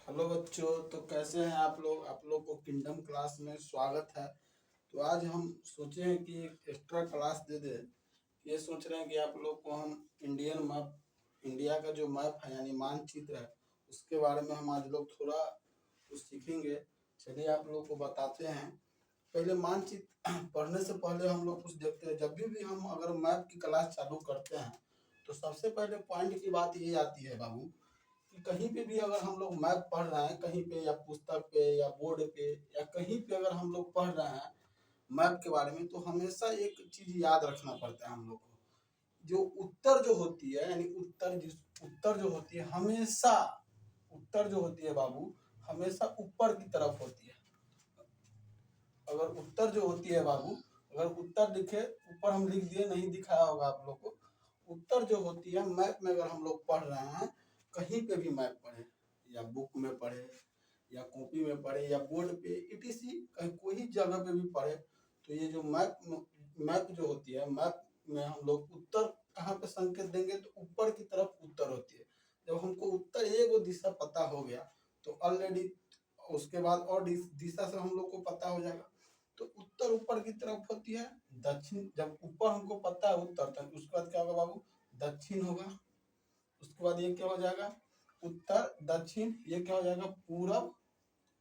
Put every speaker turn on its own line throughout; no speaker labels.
Hello बच्चों, तो कैसे हैं आप लोग को किंगडम क्लास में स्वागत है। तो आज हम सोचे हैं कि एक एक्स्ट्रा क्लास दे दें। ये सोच रहे हैं कि आप लोग को हम इंडियन मैप, इंडिया का जो मैप है यानी मानचित्र है, उसके बारे में हम आज लोग थोड़ा कुछ सीखेंगे। चलिए आप लोग को बताते हैं। पहले मानचित्र पढ़ने से पहले हम लोग कुछ देखते हैं। जब भी हम अगर मैप की क्लास चालू करते हैं तो सबसे पहले पॉइंट की बात ये आती है बाबू, कि कहीं पे भी अगर हम लोग मैप पढ़ रहे हैं, कहीं पे या पुस्तक पे या बोर्ड पे या कहीं पे अगर हम लोग पढ़ रहे हैं मैप के बारे में, तो हमेशा एक चीज याद रखना पड़ता है हम लोग को। जो उत्तर जो होती है यानी उत्तर जो होती है हमेशा, उत्तर जो होती है बाबू हमेशा ऊपर की तरफ होती है। अगर उत्तर जो होती है बाबू, अगर उत्तर लिखे, ऊपर हम लिख दिए, नहीं दिखाया होगा आप लोग को। उत्तर जो होती है मैप में, अगर हम लोग पढ़ रहे हैं, कहीं पे भी मैप पढ़े या बुक में पढ़े या कॉपी में पढ़े या बोर्ड पे इटीसी कहीं कोई जगह पे भी पढ़े, तो ये जो मैप जो होती है, मैप में हम लोग उत्तर कहाँ पे संकेत देंगे, तो ऊपर की तरफ उत्तर होती है। जब हमको उत्तर एक दिशा पता हो गया तो ऑलरेडी उसके बाद और दिशा से हम लोग को पता हो जाएगा। तो उत्तर ऊपर की तरफ होती है, दक्षिण जब ऊपर हमको पता है उत्तर तक, उसके बाद क्या होगा बाबू, दक्षिण होगा। उसके बाद ये क्या हो जाएगा, उत्तर दक्षिण, ये क्या हो जाएगा पूरब,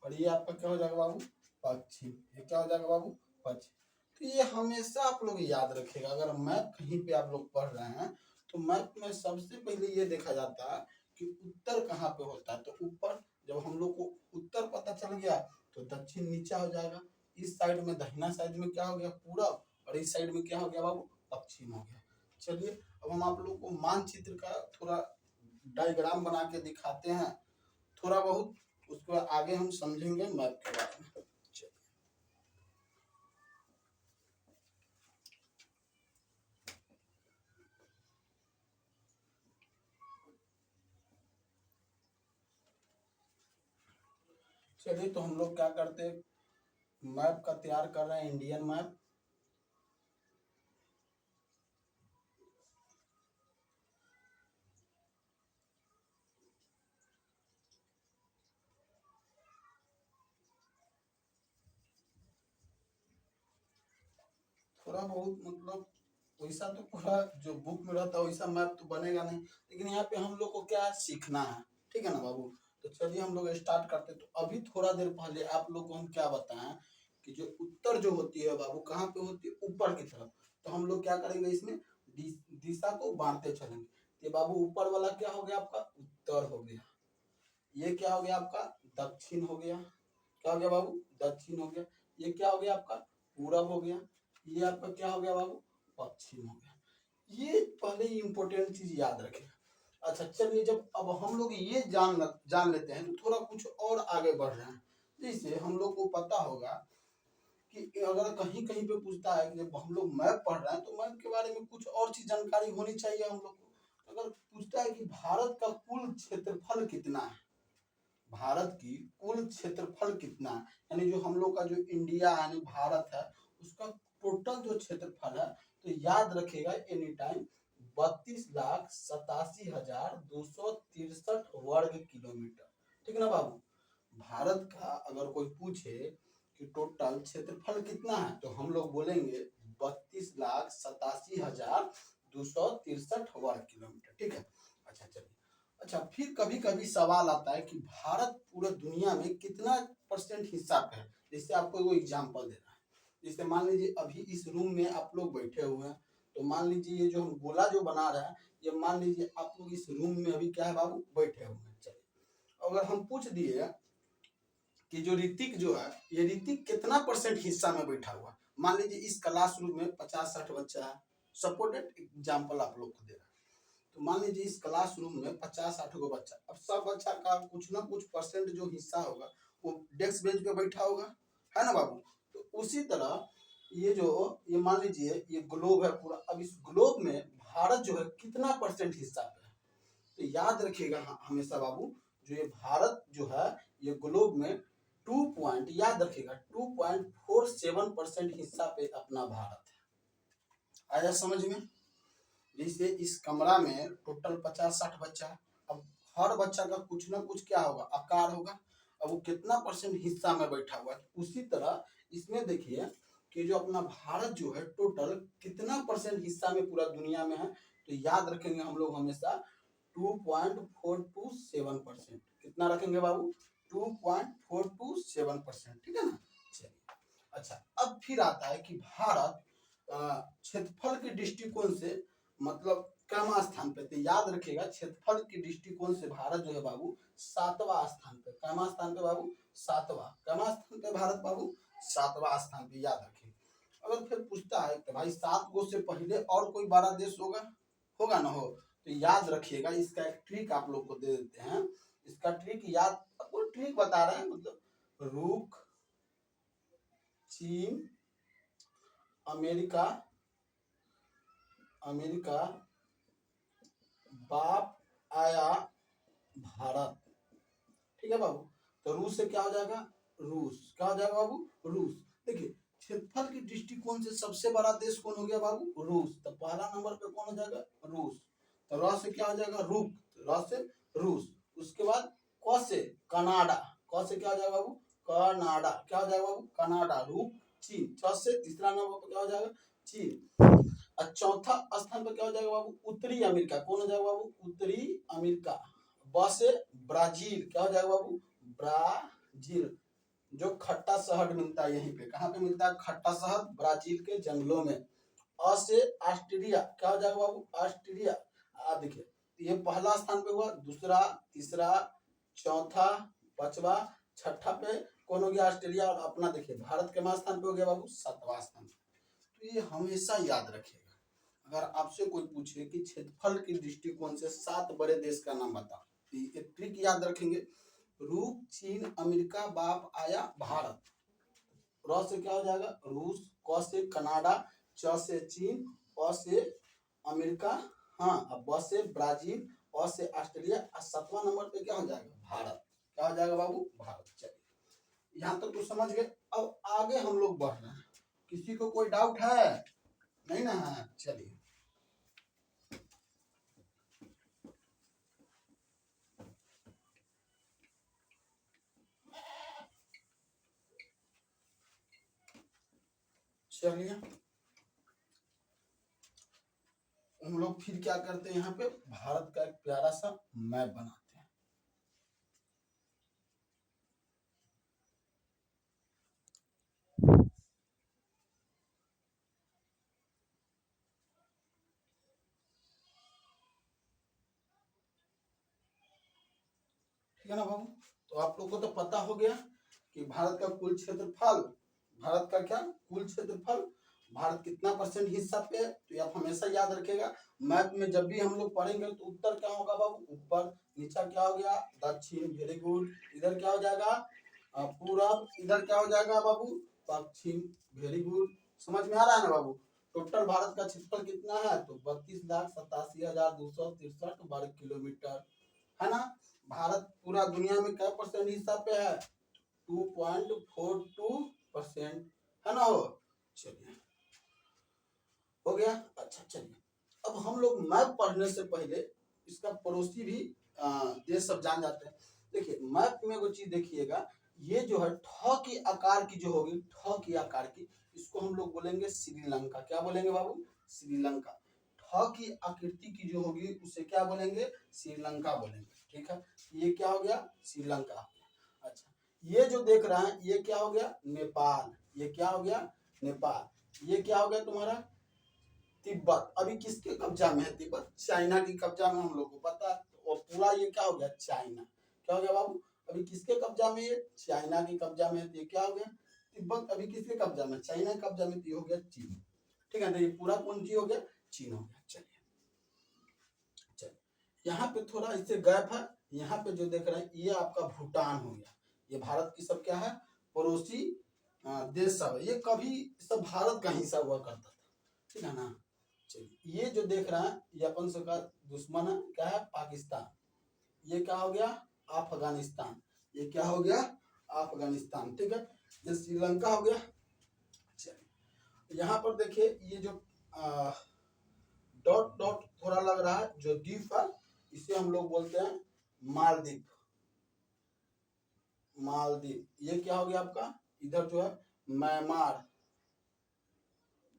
और ये आपका क्या हो जाएगा बाबू, पश्चिम। ये क्या हो जाएगा बाबू, पश्चिम। तो ये हमेशा आप लोग याद रखिएगा। अगर मैप कहीं पे आप लोग पढ़ रहे हैं तो मैप में सबसे पहले ये देखा जाता है कि उत्तर कहाँ पे होता है, तो ऊपर। जब हम लोग को उत्तर पता चल गया तो दक्षिण नीचा हो जाएगा। इस साइड में दाहिना साइड में क्या हो गया, पूरब, और इस साइड में क्या हो गया बाबू, पश्चिम हो गया। चलिए अब हम आप लोग को मानचित्र का थोड़ा डायग्राम बना के दिखाते हैं, थोड़ा बहुत। उसके बाद आगे हम समझेंगे मैप के बारे में। चलिए तो हम लोग क्या करते हैं, मैप का तैयार कर रहे हैं, इंडियन मैप। थोड़ा बहुत मतलब वैसा तो पूरा जो बुक में रहता है वैसा मैप तो बनेगा नहीं, लेकिन यहाँ पे हम लोग को क्या सीखना है, ठीक है ना बाबू। तो चलिए हम लोग स्टार्ट करते हैं। तो अभी थोड़ा देर पहले आप लोग को हम क्या बताएं कि जो उत्तर जो होती है बाबू कहाँ पे होती है, ऊपर की तरफ। तो हम लोग क्या करेंगे, इसमें दिशा को बांटते चलेंगे। तो बाबू ऊपर वाला क्या हो गया आपका, उत्तर हो गया। ये क्या हो गया आपका, दक्षिण हो गया। क्या हो गया बाबू, दक्षिण हो गया। ये क्या हो गया आपका, पूरब हो गया। ये आपका क्या हो गया बाबू, पश्चिम हो गया। ये पहले इंपॉर्टेंट चीज याद रखें। अच्छा चलिए, जब अब हम लोग ये जान लेते हैं तो थोड़ा कुछ और आगे बढ़ रहे हैं। जैसे हम लोग को पता होगा कि अगर कहीं कहीं पे पूछता है कि जब हम लोग मैप पढ़ रहे हैं तो मैप के बारे में कुछ और चीज जानकारी होनी चाहिए हम लोग को। अगर पूछता है कि भारत का कुल क्षेत्रफल कितना है, भारत की कुल क्षेत्रफल कितना है, यानी जो हम लोग का जो इंडिया यानी भारत है, उसका टोटल जो क्षेत्रफल है, तो याद रखेगा एनी टाइम 32,87,263 वर्ग किलोमीटर। ठीक ना बाबू। भारत का अगर कोई पूछे कि टोटल क्षेत्रफल कितना है, तो हम लोग बोलेंगे 32,87,263 वर्ग किलोमीटर। ठीक है। अच्छा चलिए, अच्छा फिर कभी कभी सवाल आता है कि भारत पूरे दुनिया में कितना परसेंट हिस्सा पे है। जैसे आपको वो एग्जांपल दे रहा है, जैसे मान लीजिए अभी इस रूम में आप लोग बैठे हुए हैं, तो मान लीजिए ये जो हम गोला जो बना रहे हैं, ये मान लीजिए आप लोग इस रूम में अभी क्या है बाबू, बैठे हुए हैं। चलिए अगर हम पूछ दिए कि जो ऋतिक जो है, ये ऋतिक कितना परसेंट हिस्सा में बैठा हुआ है। मान लीजिए इस क्लासरूम में 50-60 बच्चा है, सपोर्टेड एग्जाम्पल आप लोग को दे रहा है। तो मान लीजिए इस क्लासरूम में 50-60 गो बच्चा, अब सब बच्चा का कुछ ना कुछ परसेंट जो हिस्सा होगा वो डेस्क बेंच पे बैठा होगा, है ना बाबू। तो उसी तरह ये मान लीजिए ये ग्लोब है पूरा, अब इस ग्लोब में भारत जो है कितना परसेंट हिस्सा पे है। तो याद रखिएगा हमेशा बाबू, जो ये भारत जो है, ये ग्लोब में 2 पॉइंट, याद रखिएगा 2.47% हिस्सा पे अपना भारत है। आया समझ में। जैसे इस कमरा में टोटल 50-60 बच्चा है, अब हर बच्चा का कुछ ना कुछ क्या होगा, आकार होगा। अब वो कितना परसेंट हिस्सा में बैठा हुआ है, उसी तरह इसमें देखिए कि जो अपना भारत जो है टोटल कितना परसेंट हिस्सा में पूरा दुनिया में है, तो याद रखेंगे हम लोग हमेशा 2.427%। कितना रखेंगे बाबू, 2.427%, ठीक है ना। चलिए अच्छा, अब फिर आता है कि भारत क्षेत्रफल के दृष्टिकोण से मतलब कमा स्थान पे, तो याद रखिएगा क्षेत्रफल के दृष्टिकोण से भारत जो है बाबू 7वां स्थान पे। कमा स्थान पे बाबू, 7वां। कमा स्थान पे भारत बाबू, 7वां स्थान पे, याद रखिए। अगर फिर पूछता है कि भाई 7 गो से पहले और कोई बड़ा देश होगा, होगा ना हो, तो याद रखिएगा इसका एक ट्रिक आप लोग को दे देते हैं। इसका ट्रिक याद, आपको ट्रिक बता रहे हैं, मतलब रूस, चीन, अमेरिका, बाप आया भारत, ठीक है बाबू। तो रूस से क्या हो जाएगा, रूस, क्या हो जाएगा बाबू, रूस। देखिए क्षेत्रफल के दृष्टिकोण से सबसे बड़ा देश कौन हो गया बाबू, रूस। तो पहला नंबर पे कौन हो जाएगा, रूस। तो र से क्या हो जाएगा, रूप, र से रूस। उसके बाद क से कनाडा, क से क्या हो जाएगा बाबू, कनाडा, क्या हो जाएगा बाबू, कनाडा। रूप, चीन। छ से तीसरा नंबर पे क्या हो जाएगा, चीन। और चौथा स्थान पे क्या हो जाएगा बाबू, उत्तरी अमेरिका। कौन हो जाएगा बाबू, उत्तरी अमेरिका। ब से ब्राजील, क्या हो जाएगा बाबू, ब्राजील, जो खट्टा शहद मिलता है यहीं पे। कहाँ पे मिलता है खट्टा शहद, ब्राजील के जंगलों में। अ से ऑस्ट्रेलिया, क्या हो जाएगा बाबू, ऑस्ट्रेलिया। देखिए ये पहला स्थान पे हुआ, दूसरा, तीसरा, चौथा, पांचवा, छठा पे कौन हो गया, ऑस्ट्रेलिया। और अपना देखिए भारत के स्थान पे हो गया बाबू 7वां स्थान। तो ये हमेशा याद रखिएगा, अगर आपसे कोई पूछे कि क्षेत्रफल के दृष्टिकोण से 7 बड़े देश का नाम बताओ, तो ये ट्रिक याद रखेंगे, रूस, चीन, अमेरिका, बाप आया भारत। र से क्या हो जाएगा, रूस। क से कनाडा। च से चीन। अ से अमेरिका, हाँ। अब ब से ब्राजील। अ से ऑस्ट्रेलिया। और 7वां नंबर पे क्या हो जाएगा, भारत। क्या हो जाएगा बाबू, भारत। चलिए यहाँ तक तो समझ गए। अब आगे हम लोग बढ़ रहे हैं, किसी को कोई डाउट है, नहीं ना है, चलिए। चलिए हम लोग फिर क्या करते हैं, यहाँ पे भारत का एक प्यारा सा मैप बनाते हैं। ठीक है ना बाबू। तो आप लोग को तो पता हो गया कि भारत का कुल क्षेत्रफल, भारत का क्या कुल क्षेत्रफल, भारत कितना परसेंट हिस्सा पे है, तो आप हमेशा याद रखेगा। मैप में जब भी हम लोग पढ़ेंगे तो उत्तर क्या होगा बाबू, ऊपर। नीचा क्या हो गया, दक्षिण, वेरी गुड। इधर क्या हो जाएगा, पूरब। इधर क्या हो जाएगा बाबू, पश्चिम, वेरी गुड। समझ में आ रहा है ना बाबू। टोटल भारत का क्षेत्रफल कितना है, तो 32,87,263 वर्ग किलोमीटर, है ना। भारत पूरा दुनिया में क्या परसेंट हिस्सा पे है, 2.42%, है ना हो। चलिए हो गया। अच्छा चलिए, अब हम लोग मैप पढ़ने से पहले इसका पड़ोसी भी देश सब जान जाते हैं। देखिए मैप में वो चीज देखिएगा, ये जो है ठ की आकार की जो होगी, ठ की आकार की, इसको हम लोग बोलेंगे श्रीलंका। क्या बोलेंगे बाबू, श्रीलंका। ठ की आकृति की जो होगी उसे क्या बोलेंगे, श्रीलंका बोलेंगे। ठीक है, ये क्या हो गया, श्रीलंका। अच्छा ये जो देख रहा है ये क्या हो गया, नेपाल। ये क्या हो गया, नेपाल। ये क्या हो गया तुम्हारा, तिब्बत। अभी किसके कब्जा में है तिब्बत, चाइना की कब्जा में, हम लोग को पता है। और पूरा ये क्या हो गया, चाइना। क्या हो गया बाबू, अभी किसके कब्जा में, ये चाइना के कब्जा में है। तो ये क्या हो गया, तिब्बत अभी किसके कब्जा में, चाइना के कब्जा में। तो ये हो गया चीन। ठीक है, तो ये पूरा कौन चीज हो गया, चीन हो गया। चलिए चलिए यहाँ पे थोड़ा इससे गैप है। यहाँ पे जो देख रहे हैं ये आपका भूटान हो गया। ये भारत की सब क्या है, पड़ोसी देश सब है। ये कभी सब भारत का हिस्सा हुआ करता था, ठीक है ना। चलिए ये जो देख रहे हैं ये अपन सबका दुश्मन है, क्या है, पाकिस्तान। ये क्या हो गया, अफगानिस्तान। ये क्या हो गया, अफगानिस्तान। ठीक है, ये श्रीलंका हो गया। चलिए यहाँ पर देखिए ये जो डॉट डॉट थोड़ा लग रहा है, जो द्वीप है, इसे हम लोग बोलते हैं मालदीव, मालदीव। ये क्या हो गया आपका, इधर जो है म्यांमार,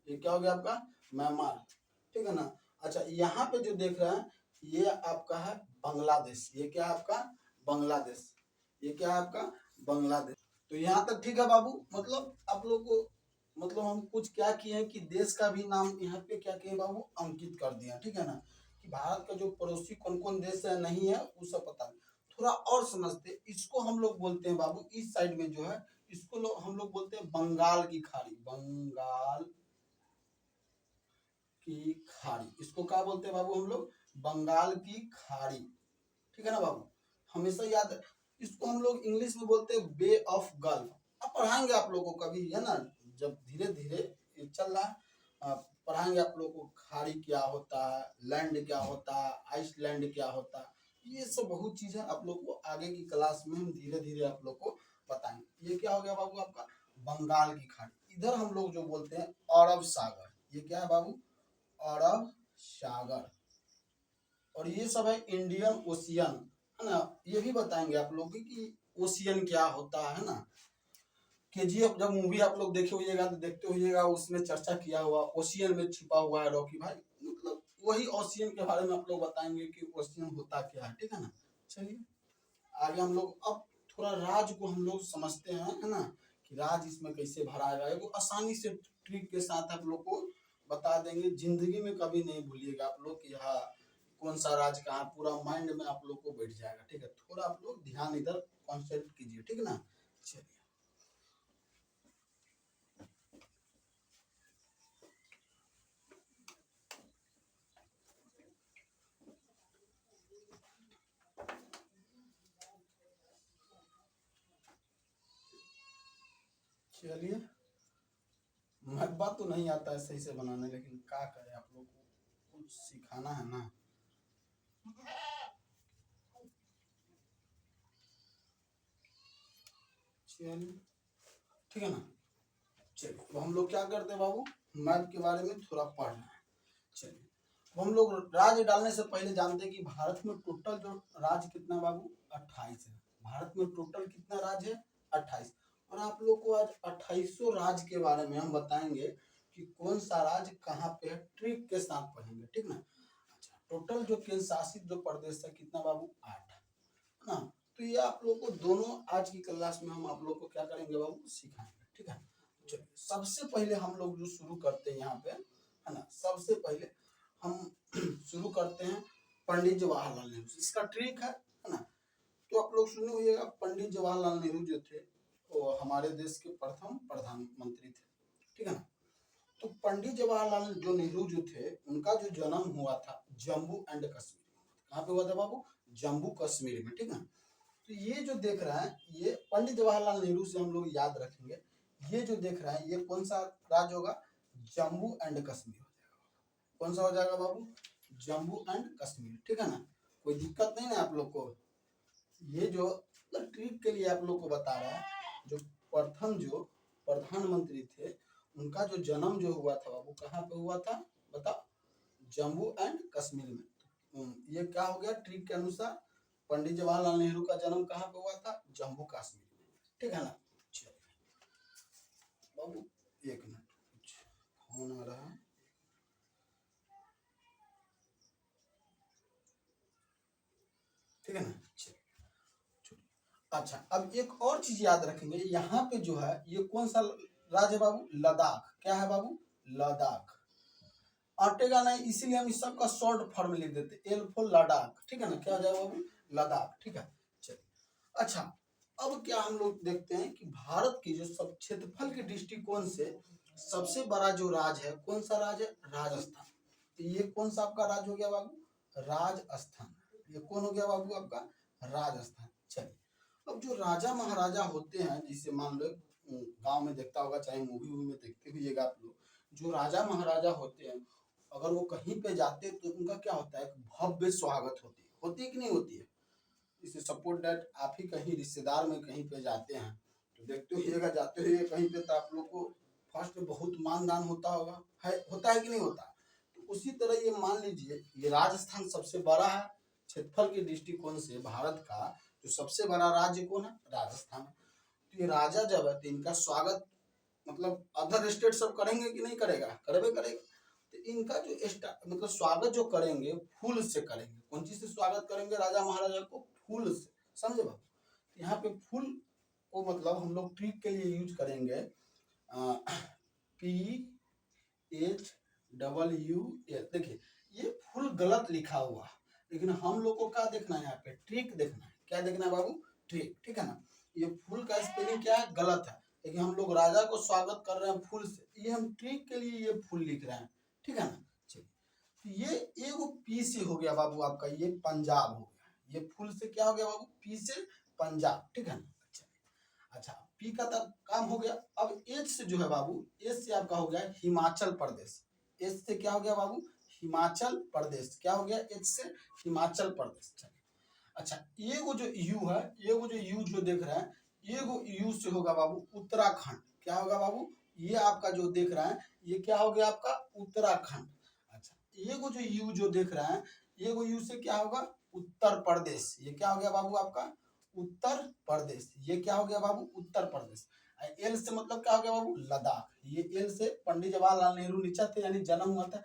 ये क्या हो गया आपका म्यांमार, ठीक है ना। अच्छा यहाँ पे जो देख रहे हैं ये आपका है बांग्लादेश, ये क्या है आपका बांग्लादेश, ये क्या है आपका बांग्लादेश। तो यहाँ तक ठीक है बाबू, मतलब आप लोग को मतलब हम कुछ क्या किए हैं कि देश का भी नाम यहाँ पे क्या किए बाबू अंकित कर दिया, ठीक है ना। कि भारत का जो पड़ोसी कौन कौन देश है नहीं है वो सब पता नहीं। थोड़ा और समझते, इसको हम लोग बोलते हैं बाबू, इस साइड में जो है इसको हम लोग बोलते हैं बंगाल की खाड़ी, बंगाल की खाड़ी, इसको क्या बोलते हैं बाबू हम लोग बंगाल की खाड़ी, ठीक है ना बाबू। हमेशा याद है, इसको हम लोग इंग्लिश में बोलते हैं बे ऑफ गल्फ। अब पढ़ाएंगे आप लोगों को कभी, है ना, जब धीरे धीरे ये चल रहा है पढ़ाएंगे आप लोगों को खाड़ी क्या होता है, लैंड क्या होता है, आइसलैंड क्या होता है, ये सब बहुत चीजें आप लोग को आगे की क्लास में हम धीरे धीरे आप लोग को बताएंगे। ये क्या हो गया बाबू आपका बंगाल की खाड़ी। इधर हम लोग जो बोलते हैं अरब सागर, ये क्या है बाबू अरब सागर। और ये सब है इंडियन ओशियन, है ना। ये भी बताएंगे आप लोग कि ओशियन क्या होता है ना। केजीएफ जब मूवी आप लोग देखे होइएगा तो देखते होइएगा, उसमें चर्चा किया हुआ ओशियन में छिपा हुआ है रॉकी भाई, मतलब वही ओशियन के बारे में आप लोग बताएंगे कि ओशियन होता क्या है, ठीक है ना। चलिए आगे हम लोग अब थोड़ा राज को हम लोग समझते हैं, है ना, कि राज इसमें कैसे भरा जाएगा। वो आसानी से ट्रिक के साथ आप लोग को बता देंगे, जिंदगी में कभी नहीं भूलिएगा आप लोग कि हाँ कौन सा राज कहाँ, पूरा माइंड में आप लोग को बैठ जाएगा, ठीक है। थोड़ा आप लोग ध्यान इधर कॉन्सेंट्रेट कीजिए, ठीक है ना। चलिए चलिए, मरबा तो नहीं आता है सही से बनाने, लेकिन क्या करें आप लोग को कुछ सिखाना है ना। चलिए ठीक है ना। चलिए तो हम लोग क्या करते हैं बाबू, मैप के बारे में थोड़ा पढ़ रहे हैं। चलिए तो हम लोग राज्य डालने से पहले जानते हैं कि भारत में टोटल जो राज्य कितना बाबू 28 है। भारत में टोटल कितना राज्य है 28। और आप लोग को आज 2800 राज्य के बारे में हम बताएंगे कि कौन सा राज्य कहाँ पे है, ट्रिक के साथ पढ़ेंगे, ठीक ना। अच्छा टोटल जो केंद्र शासित जो प्रदेश है कितना बाबू 8, है ना। तो ये आप लोग को दोनों आज की क्लास में हम आप लोग को क्या करेंगे बाबू सिखाएंगे, ठीक है। चलिए सबसे पहले हम लोग जो शुरू करते हैं यहाँ पे, है ना, सबसे पहले हम शुरू करते हैं पंडित जवाहरलाल नेहरू से। इसका ट्रिक है ना। तो आप लोग सुने होइएगा, पंडित जवाहरलाल नेहरू जो थे वो हमारे देश के प्रथम प्रधानमंत्री थे, ठीक है ना। तो पंडित जवाहरलाल जो नेहरू जो थे उनका जो जन्म हुआ था जम्मू एंड कश्मीर, कहाँ पे हुआ था बाबू जम्मू कश्मीर में, ठीक है। तो ये जो देख रहा है ये पंडित जवाहरलाल नेहरू से हम लोग याद रखेंगे, ये जो देख रहा है ये कौन सा राज्य होगा जम्मू एंड कश्मीर हो जाएगा। कौन सा हो जाएगा बाबू जम्मू एंड कश्मीर, ठीक है ना। कोई दिक्कत नहीं ना आप लोग को। ये जो ट्रिक के लिए आप लोग को बता रहा है, जो प्रथम जो प्रधानमंत्री थे उनका जो जन्म जो हुआ था बाबू कहाँ पे हुआ था बताओ जम्मू एंड कश्मीर में। ये क्या हो गया ट्रिक के अनुसार, पंडित जवाहरलाल नेहरू का जन्म कहाँ पे हुआ था जम्मू कश्मीर में, ठीक है ना। बाबू एक मिनट कुछ फोन आ रहा है, ठीक है ना। अच्छा अब एक और चीज याद रखेंगे, यहाँ पे जो है ये कौन सा राज्य है बाबू लद्दाख, क्या है बाबू लद्दाख। अटेगा नहीं इसीलिए हम इस सब का शॉर्ट फॉर्म लिख देते एल फॉर लद्दाख, ठीक है ना। क्या हो जाएगा बाबू लद्दाख, ठीक है। चलिए अच्छा अब क्या हम लोग देखते हैं कि भारत की जो सब क्षेत्रफल के दृष्टिकोण से सबसे बड़ा जो राज्य है कौन सा राज्य है राजस्थान। तो ये कौन सा आपका राज्य हो गया बाबू राजस्थान, ये कौन हो गया बाबू आपका राजस्थान। चलिए अब जो राजा महाराजा होते हैं जिसे मान लो गांव में देखता होगा चाहे मूवी वूवी में देखते हुएगा आप लोग, जो राजा महाराजा होते हैं अगर वो कहीं पे जाते तो उनका क्या होता है एक भव्य स्वागत होती है कि नहीं होती है। इसे सपोर्ट दैट आप ही कहीं रिश्तेदार में कहीं पे जाते हैं तो देखते हुएगा जाते हुए कहीं पे तो आप लोग को फर्स्ट में बहुत मानदान होता होगा, है होता है कि नहीं होता। तो उसी तरह ये मान लीजिए ये राजस्थान सबसे बड़ा है, क्षेत्रफल के दृष्टिकोण से भारत का जो सबसे बड़ा राज्य कौन है? राजस्थान। तो ये राजा जब है तो इनका स्वागत मतलब अदर स्टेट सब करेंगे कि नहीं करेगा? करबे करेगा। तो इनका जो मतलब स्वागत जो करेंगे फूल से करेंगे। कौन चीज से स्वागत करेंगे राजा महाराजा को? फूल से। समझे बाबू? तो यहाँ पे फूल को मतलब हम लोग ट्रिक के लिए यूज करेंगे PHWL। देखिए ये फुल गलत लिखा हुआ, लेकिन हम लोग को क्या देखना है? यहाँ पे ट्रिक देखना है। क्या देखना है बाबू? ट्रिक। ठीक है ना? ये फुल का स्पेलिंग क्या है? गलत है, लेकिन हम लोग राजा को स्वागत कर रहे हैं फूल से, ये हम ट्रिक के लिए ये फूल लिख रहे हैं। ठीक है ना? चलिए, तो ये वो पी से हो गया बाबू आपका, ये पंजाब हो गया। ये फूल से क्या हो गया बाबू? पी से पंजाब। ठीक है ना? अच्छा, पी का तब काम हो गया। अब एच से जो है बाबू, एच से आपका हो गया हिमाचल प्रदेश। एच से क्या हो गया बाबू? हिमाचल प्रदेश। क्या हो गया? एच से हिमाचल प्रदेश। अच्छा, ये वो जो यू है, ये वो जो यू जो देख रहे हैं, ये वो यू से होगा बाबू उत्तराखंड। क्या होगा बाबू? ये आपका जो देख रहे हैं, ये क्या हो गया आपका? उत्तराखंड। अच्छा, ये वो जो यू जो देख रहे हैं, ये वो यू से क्या होगा? उत्तर प्रदेश। ये क्या हो गया बाबू आपका? उत्तर प्रदेश। ये क्या हो गया बाबू? उत्तर प्रदेश। एल से मतलब क्या हो गया बाबू? लद्दाख। ये एल से पंडित जवाहरलाल नेहरू नीचा थे, यानी जन्म हुआ था।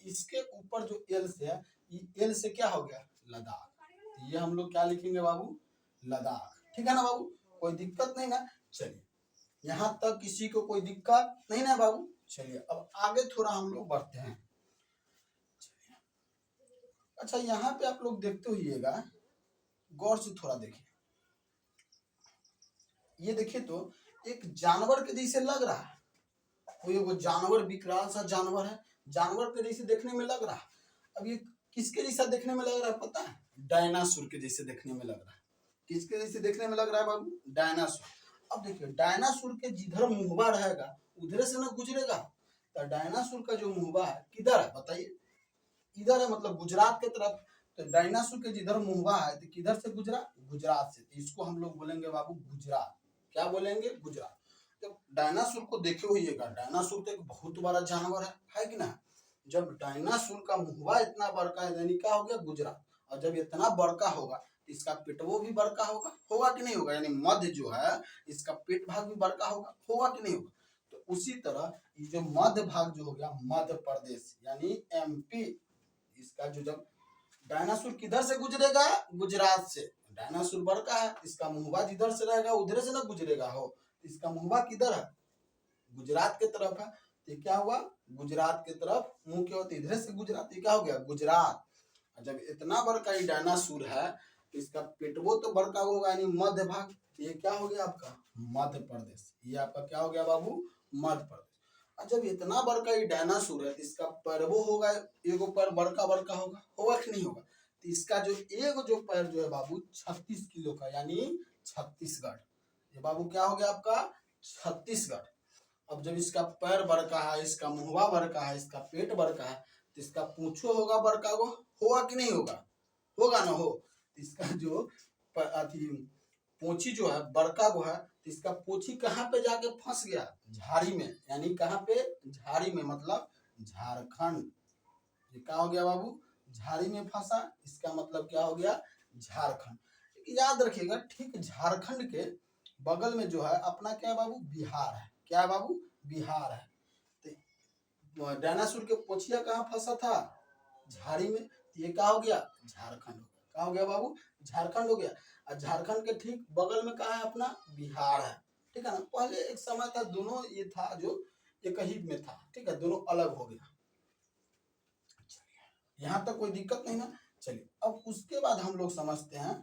इसके ऊपर जो एल से है, ये एल से क्या हो गया? लद्दाख। ये हम लोग क्या लिखेंगे बाबू? लद्दाख। ठीक है ना बाबू? कोई दिक्कत नहीं ना? चलिए, यहाँ तक किसी को कोई दिक्कत नहीं ना बाबू? चलिए अब आगे थोड़ा हम लोग बढ़ते हैं। अच्छा, यहाँ पे आप लोग देखते होइएगा, गौर से थोड़ा देखिए। ये देखिए तो एक जानवर के जैसे लग रहा है। कोई वो जानवर विकराल सा जानवर है, जानवर के जैसे देखने में लग रहा है। अब ये किसके जैसा देखने में लग रहा है पता है? डायनासोर के जैसे देखने में लग रहा है। किसके जैसे देखने में लग रहा है बाबू? डायनासोर। अब देखिए, डायनासोर के जिधर मुहबा रहेगा उधर से ना गुजरेगा। तो डायनासोर का जो मुहबा है किधर है बताइए? इधर है, मतलब गुजरात के तरफ। तो डायनासोर के जिधर मुहबा है तो किधर से गुजरा? गुजरात से। तो इसको हम लोग बोलेंगे बाबू गुजरात। क्या बोलेंगे? गुजरात। जब डायनासोर को देखे होइएगा, डायनासोर तो एक बहुत बड़ा जानवर है कि ना? जब डायनासोर का मुहबा इतना बड़का है, यानी क्या हो गया? गुजरात। और जब इतना बड़का होगा तो इसका पेटवो भी बड़का होगा। होगा कि नहीं होगा? यानी मध्य जो है, इसका पेट भाग भी बड़का होगा। होगा कि नहीं होगा? तो उसी तरह ये जो मध्य भाग जो हो गया, मध्य प्रदेश यानी MP, इसका जो जब डायनासोर किधर से गुजरेगा? गुजरात से। डायनासोर बड़का है, इसका मुहबा जिधर से रहेगा उधर से ना गुजरेगा हो। इसका मुहबा किधर है? गुजरात के तरफ है। तो क्या हुआ? गुजरात के तरफ मुंह क्या होती? इधर से गुजरात। ये क्या हो गया? गुजरात। जब इतना बड़का ये डायनासोर है तो इसका पेटवो तो बड़का होगा, यानी मध्य भाग। ये क्या हो गया आपका? मध्य प्रदेश। ये आपका क्या हो गया बाबू? मध्य प्रदेश। जब इतना बड़का ये डायनासोर है, इसका पैरवो होगा, एगो पैर बड़का बड़का होगा। होगा कि नहीं होगा? तो इसका जो एगो जो पैर जो है बाबू 36 किलो का, यानी छत्तीसगढ़। ये बाबू क्या हो गया आपका? छत्तीसगढ़। अब जब इसका पैर बड़का है, इसका मुहवा बड़का है, इसका पेट बड़का है, तो इसका पूंछो होगा बड़का गो। होगा कि नहीं होगा? होगा ना हो। इसका जो पोछी जो है बड़का गो है, तो इसका पोछी कहाँ पे जाके फंस गया? झाड़ी में। यानी कहाँ पे? झाड़ी में, मतलब झारखंड। ये क्या हो गया बाबू? झाड़ी में फंसा। इसका मतलब क्या हो गया? झारखंड। याद रखिएगा, ठीक झारखंड के बगल में जो है अपना क्या है बाबू? बिहार है। क्या है बाबू? बिहार है। तो डायनासोर के पोछिया कहाँ फंसा था? झाड़ी में। ये क्या हो गया? झारखंड हो गया। क्या हो गया बाबू? झारखंड हो गया। और झारखंड के ठीक बगल में कहाँ है अपना? बिहार है। ठीक है ना? पहले एक समय था दोनों ये था जो एक ही में था। ठीक है, दोनों अलग हो गया। यहाँ तक कोई दिक्कत नहीं ना? चलिए, अब उसके बाद हम लोग समझते हैं।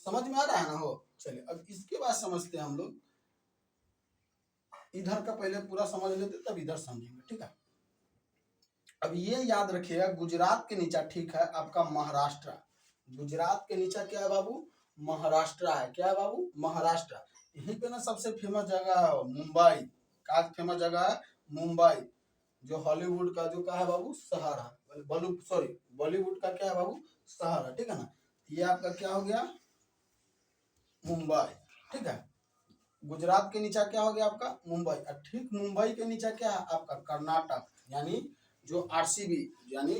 समझ में आ रहा है ना हो? चलिए, अब इसके बाद समझते हैं हम लोग। इधर का पहले पूरा समझ लेते तब इधर समझेंगे। ठीक है, अब ये याद रखिएगा, गुजरात के नीचे ठीक है आपका महाराष्ट्र। गुजरात के नीचे क्या है बाबू? महाराष्ट्र है। क्या है बाबू? महाराष्ट्र। यहीं पे ना सबसे फेमस जगह है मुंबई। का फेमस जगह है? मुंबई। जो हॉलीवुड का जो क्या है बाबू? शहर है। बॉलीवुड का क्या है बाबू? शहर है। ठीक है ना? ये आपका क्या हो गया? मुंबई। ठीक है, गुजरात के नीचे क्या हो गया आपका? मुंबई। और ठीक मुंबई के नीचे क्या है आपका? कर्नाटक। यानी जो RCB, यानी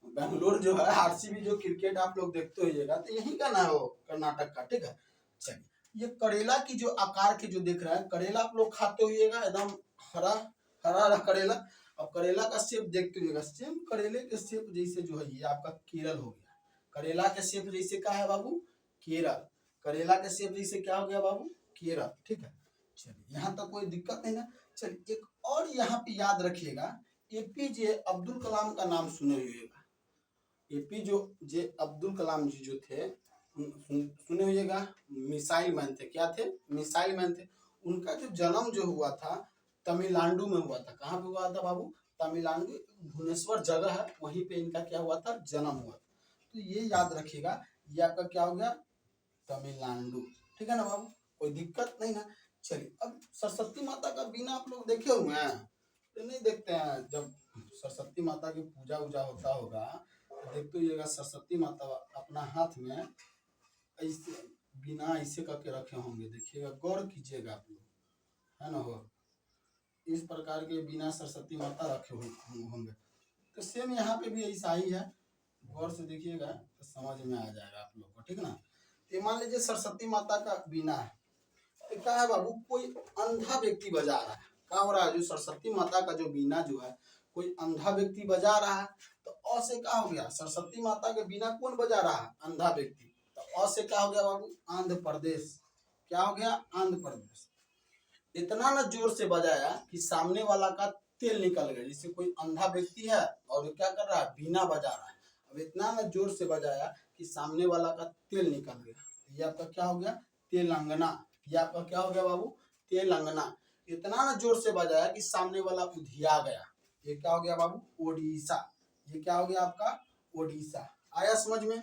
बेंगलोर जो है आरसीबी जो क्रिकेट आप लोग देखते होइएगा तो यही का ना हो कर्नाटक का, ठीक है। चलिए ये करेला की जो आकार के जो दिख रहा है, करेला आप लोग खाते होइएगा एकदम हरा हरा करेला। अब करेला का शेप देखते होइएगा, सेम करेले के शेप जैसे जो है ये आपका केरल हो गया। करेला के शेप जैसे क्या है बाबू, केरल। करेला के शेप जैसे क्या हो गया बाबू, केरल, ठीक है। चलिए यहाँ तक कोई दिक्कत नहीं ना। चलिए एक और यहाँ पे याद रखिएगा, एपीजे अब्दुल कलाम का नाम सुने होइएगा। एपीजे अब्दुल कलाम जी जो थे सुने होइएगा, मिसाइल मैन थे। क्या थे, मिसाइल मैन थे। उनका जो जन्म जो हुआ था तमिलनाडु में हुआ था। कहाँ पे हुआ था बाबू, तमिलनाडु, भुवनेश्वर जगह है, वहीं पे इनका क्या हुआ था, जन्म हुआ। तो ये याद रखिएगा, ये आपका क्या हो गया, तमिलनाडु, ठीक है ना बाबू, कोई दिक्कत नहीं ना। चलिए अब सरस्वती माता का बीना आप लोग देखे हुए हैं तो नहीं देखते हैं, जब सरस्वती माता की पूजा वूजा होता होगा तो देखते होइएगा सरस्वती माता अपना हाथ में ऐसे बिना ऐसे करके रखे होंगे, देखिएगा गौर कीजिएगा आप लोग, है ना हो, इस प्रकार के बिना सरस्वती माता रखे होंगे। तो सेम यहाँ पे भी ऐसा ही है, गौर से देखिएगा तो समझ में आ जाएगा आप लोग को, ठीक ना। तो मान लीजिए सरस्वती माता का बीना है, तो क्या है बाबू, कोई अंधा व्यक्ति बजा रहा है। क्या हो रहा है, जो सरस्वती माता का जो बीना जो है कोई अंधा व्यक्ति बजा रहा है, तो अ से क्या हो गया, सरस्वती माता के बीना कौन बजा रहा है, अंधा व्यक्ति। तो अ से क्या हो गया बाबू, आंध्र प्रदेश। क्या हो गया, आंध्र प्रदेश। इतना न जोर से बजाया कि सामने वाला का तेल निकल गया। जैसे कोई अंधा व्यक्ति है और क्या कर रहा है, बीना बजा रहा है। अब इतना न जोर से बजाया कि सामने वाला का तेल निकल गया। ये आपका क्या हो गया, तेलंगाना। ये आपका क्या हो गया बाबू, तेलंगाना। इतना न जोर से बजाया कि सामने वाला उधिया गया। ये क्या हो गया बाबू, ओडिशा। ये क्या हो गया आपका, ओडिशा। आया समझ में,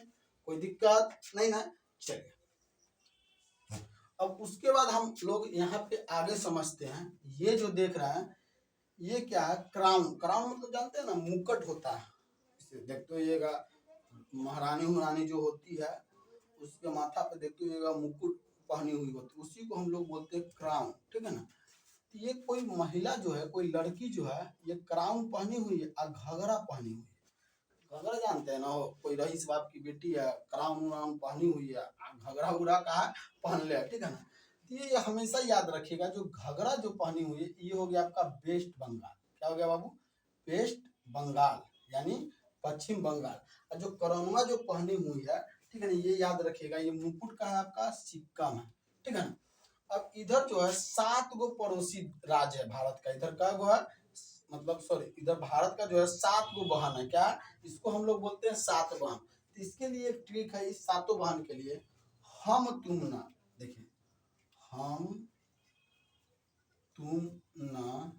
कोई दिक्कत नहीं ना। चलिए अब उसके बाद हम लोग यहाँ पे आगे समझते हैं। ये जो देख रहे हैं ये क्या है, क्राउन। क्राउन मतलब जानते हैं ना, मुकुट होता है। इसे देखते होइएगा, महारानी जो होती है उसके माथा पे देखते होइएगा मुकुट पहनी हुई होती है, उसी को हम लोग बोलते हैं क्राउन, ठीक है ना। तो ये कोई महिला जो है, कोई लड़की जो है, ये क्राउन पहनी हुई है और घघरा पहनी हुई है। घघरा जानते हैं ना, हो कोई रईस बाप की बेटी है, क्राउन व्राउन पहनी हुई है, घघरा उघरा का पहन ले, ठीक है ना। तो ये हमेशा याद रखिएगा, जो घघरा जो पहनी हुई है ये हो गया आपका वेस्ट बंगाल। क्या हो गया बाबू, वेस्ट बंगाल यानी पश्चिम बंगाल। और जो करौनवा जो पहनी हुई है, ठीक है ना, ये याद रखिएगा, ये मुकुट का है आपका सिक्कम है, ठीक है ना। अब इधर जो है 7 गो पड़ोसी राज्य है भारत का। इधर का गो है, मतलब सॉरी, इधर भारत का जो है 7 गो बहन है। क्या, इसको हम लोग बोलते हैं 7 बहन। तो इसके लिए एक ट्रिक है, इस 7 बहन के लिए, हम तुम ना, देखिए हम तुम ना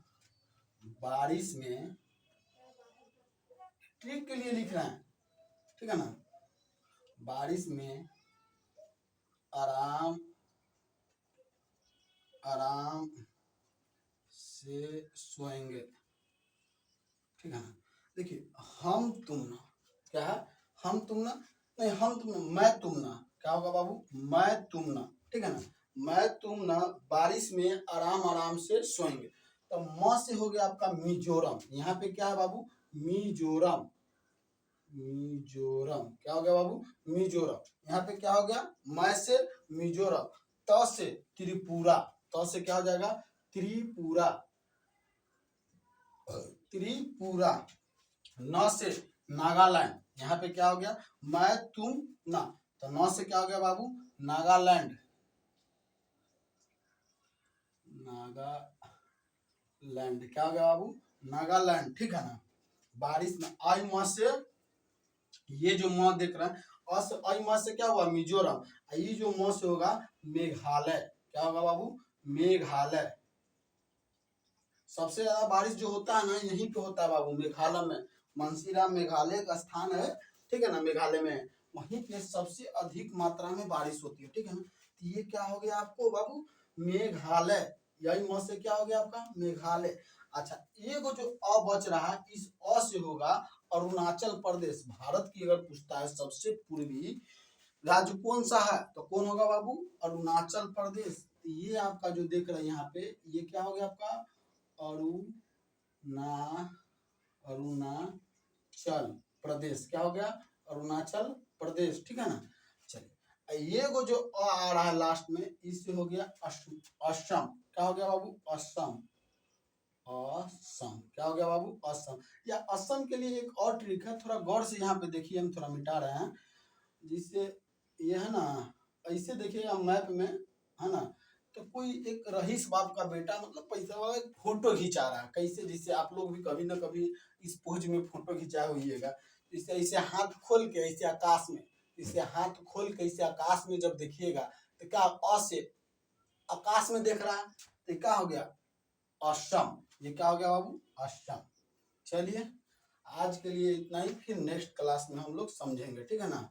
बारिश में, ट्रिक के लिए लिख रहे हैं, ठीक है ना। बारिश में आराम आराम से सोएंगे, ठीक है ना। देखिए हम तुम ना, क्या है, हम तुम ना, नहीं हम तुम ना, मैं तुम ना। क्या होगा बाबू, मैं तुम ना, ठीक है ना। मैं तुम ना बारिश में आराम आराम से सोएंगे। तो म से हो गया आपका मिजोरम। यहाँ पे क्या है बाबू, मिजोरम। मिजोरम क्या हो गया बाबू, मिजोरम। यहाँ पे क्या हो गया, मैं से मिजोरम। त से त्रिपुरा। त से क्या हो जाएगा, त्रिपुरा। त्रिपुरा। न से नागालैंड। यहाँ पे क्या हो गया, मैं तुम ना, तो न से क्या हो गया बाबू, नागालैंड। नागालैंड क्या हो गया बाबू, नागालैंड, ठीक है ना। बारिश में आई म से, ये जो म देख रहे हैं, आई म से क्या हुआ, मिजोरम। ये जो म से होगा मेघालय। क्या होगा बाबू, मेघालय। सबसे ज्यादा बारिश जो होता है ना यहीं पे होता है बाबू, मेघालय में। मानसीराम मेघालय का स्थान है, ठीक है ना, मेघालय में। वहीं पे सबसे अधिक मात्रा में बारिश होती है, ठीक है ना। तो ये क्या हो गया आपको बाबू, मेघालय। यही म से क्या हो गया आपका, मेघालय। अच्छा ये जो अ बच रहा है, इस अ से होगा अरुणाचल प्रदेश। भारत की अगर पूछता है सबसे पूर्वी राज्य कौन सा है, तो कौन होगा बाबू, अरुणाचल प्रदेश। ये आपका जो देख रहे हैं यहाँ पे, ये क्या हो गया आपका, अरुणाचल, प्रदेश, क्या हो गया, अरुणाचल प्रदेश, ठीक है ना। चलिए ये को जो आ रहा है लास्ट में, इससे हो गया असम, क्या हो गया बाबू, असम, असम, क्या हो गया बाबू, असम। या असम के लिए एक और ट्रिक है, थोड़ा गौर से यहाँ पे देखिए, हम थोड़ा मिटा रहे हैं, जिससे ये है ना, ऐसे देखिएगा मैप में, है ना, तो कोई एक रईस बाप का बेटा मतलब पैसा वाला एक फोटो खिंचा रहा है, कैसे, जिससे आप लोग भी कभी ना कभी इस पोज में फोटो खिंचाए होइएगा, इसे ऐसे हाथ खोल के ऐसे आकाश में, इसे हाथ खोल के ऐसे आकाश में जब देखिएगा, तो क्या से आकाश में देख रहा है, तो क्या हो गया, असम, ये क्या हो गया बाबू, असम। चलिए आज के लिए इतना ही, फिर नेक्स्ट क्लास में हम लोग समझेंगे, ठीक है ना।